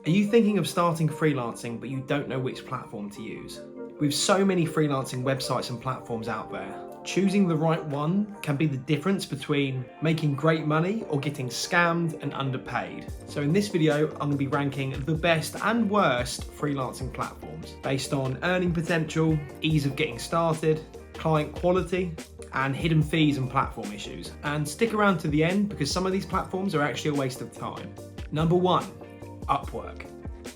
Are you thinking of starting freelancing but you don't know which platform to use? With so many freelancing websites and platforms out there, choosing the right one can be the difference between making great money or getting scammed and underpaid. So in this video, I'm going to be ranking the best and worst freelancing platforms based on earning potential, ease of getting started, client quality, and hidden fees and platform issues. And stick around to the end because some of these platforms are actually a waste of time. Number 1, Upwork.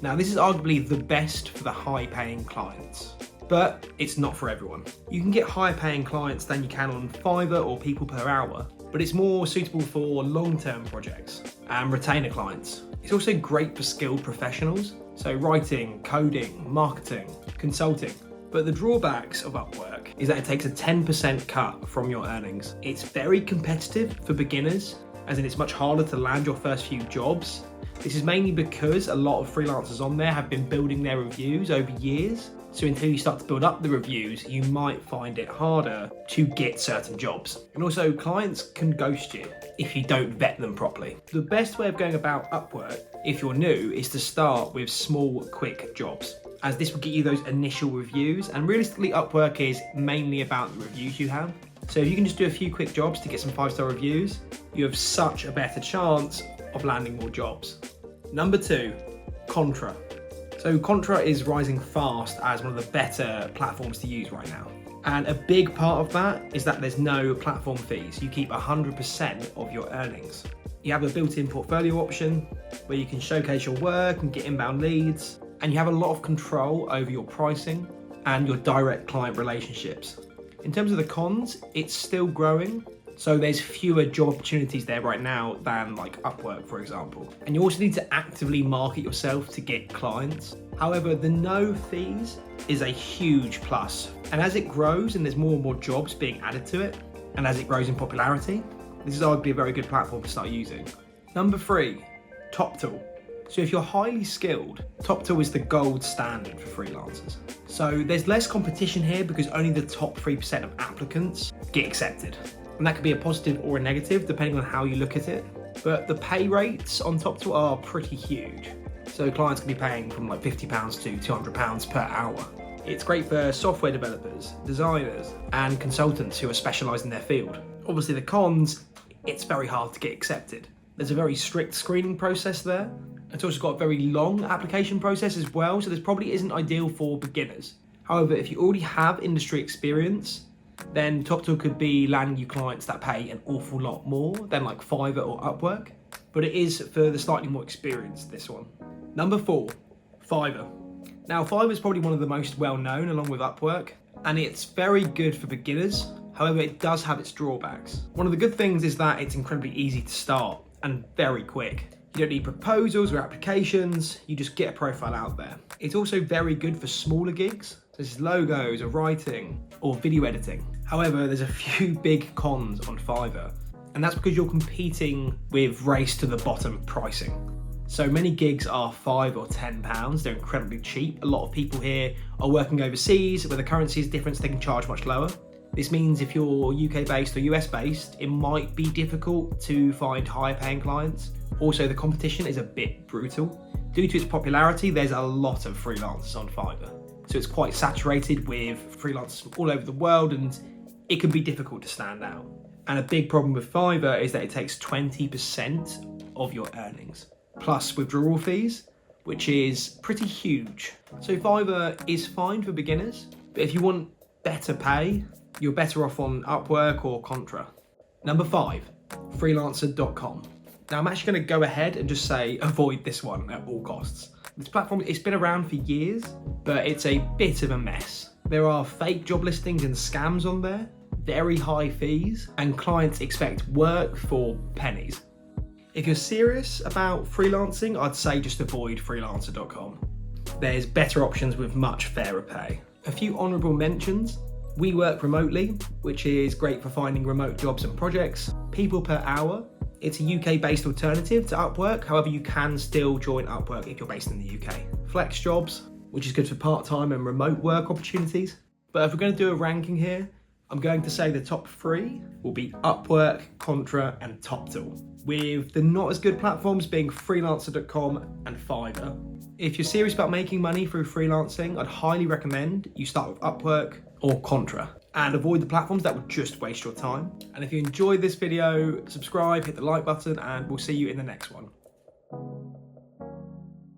Now this is arguably the best for the high-paying clients, but it's not for everyone. You can get higher paying clients than you can on Fiverr or people per hour, but it's more suitable for long-term projects and retainer clients. It's also great for skilled professionals, so writing, coding, marketing, consulting. But the drawbacks of Upwork is that it takes a 10% cut from your earnings. It's very competitive for beginners, as in it's much harder to land your first few jobs. This is mainly because a lot of freelancers on there have been building their reviews over years. So until you start to build up the reviews, you might find it harder to get certain jobs. And also clients can ghost you if you don't vet them properly. The best way of going about Upwork, if you're new, is to start with small, quick jobs, as this will get you those initial reviews. And realistically, Upwork is mainly about the reviews you have. So if you can just do a few quick jobs to get some 5-star reviews, you have such a better chance of landing more jobs. Number 2, Contra. So Contra is rising fast as one of the better platforms to use right now. And a big part of that is that there's no platform fees. You keep 100% of your earnings. You have a built-in portfolio option where you can showcase your work and get inbound leads. And you have a lot of control over your pricing and your direct client relationships. In terms of the cons, it's still growing. So there's fewer job opportunities there right now than like Upwork, for example. And you also need to actively market yourself to get clients. However, the no fees is a huge plus. And as it grows and there's more and more jobs being added to it, and as it grows in popularity, this is arguably a very good platform to start using. Number 3, TopTool. So if you're highly skilled, TopTool is the gold standard for freelancers. So there's less competition here because only the top 3% of applicants get accepted. And that could be a positive or a negative depending on how you look at it. But the pay rates on TopTool are pretty huge. So clients can be paying from like £50 to £200 per hour. It's great for software developers, designers, and consultants who are specialised in their field. Obviously the cons, it's very hard to get accepted. There's a very strict screening process there. It's also got a very long application process as well, so this probably isn't ideal for beginners. However, if you already have industry experience, then TopTool could be landing you clients that pay an awful lot more than like Fiverr or Upwork, but it is for the slightly more experienced, this one. Number 4, Fiverr. Now Fiverr is probably one of the most well-known along with Upwork, and it's very good for beginners. However, it does have its drawbacks. One of the good things is that it's incredibly easy to start and very quick. You don't need proposals or applications, you just get a profile out there. It's also very good for smaller gigs, such as logos or writing or video editing. However, there's a few big cons on Fiverr, and that's because you're competing with race to the bottom pricing. So many gigs are £5 or £10, they're incredibly cheap. A lot of people here are working overseas where the currency is different, so they can charge much lower. This means if you're UK based or US based, it might be difficult to find higher paying clients. Also, the competition is a bit brutal. Due to its popularity, there's a lot of freelancers on Fiverr. So it's quite saturated with freelancers from all over the world, and it can be difficult to stand out. And a big problem with Fiverr is that it takes 20% of your earnings, plus withdrawal fees, which is pretty huge. So Fiverr is fine for beginners, but if you want better pay, you're better off on Upwork or Contra. Number 5, freelancer.com. Now I'm actually going to go ahead and just say avoid this one at all costs. This platform, it's been around for years, but it's a bit of a mess. There are fake job listings and scams on there, very high fees, and clients expect work for pennies. If you're serious about freelancing, I'd say just avoid freelancer.com. There's better options with much fairer pay. A few honourable mentions. We Work Remotely, which is great for finding remote jobs and projects. People Per Hour. It's a UK-based alternative to Upwork, however you can still join Upwork if you're based in the UK. Flex Jobs, which is good for part-time and remote work opportunities. But if we're going to do a ranking here, I'm going to say the top 3 will be Upwork, Contra, and TopTool, with the not as good platforms being freelancer.com and Fiverr. If you're serious about making money through freelancing, I'd highly recommend you start with Upwork or Contra and avoid the platforms that would just waste your time. And if you enjoyed this video, subscribe, hit the like button, and we'll see you in the next one.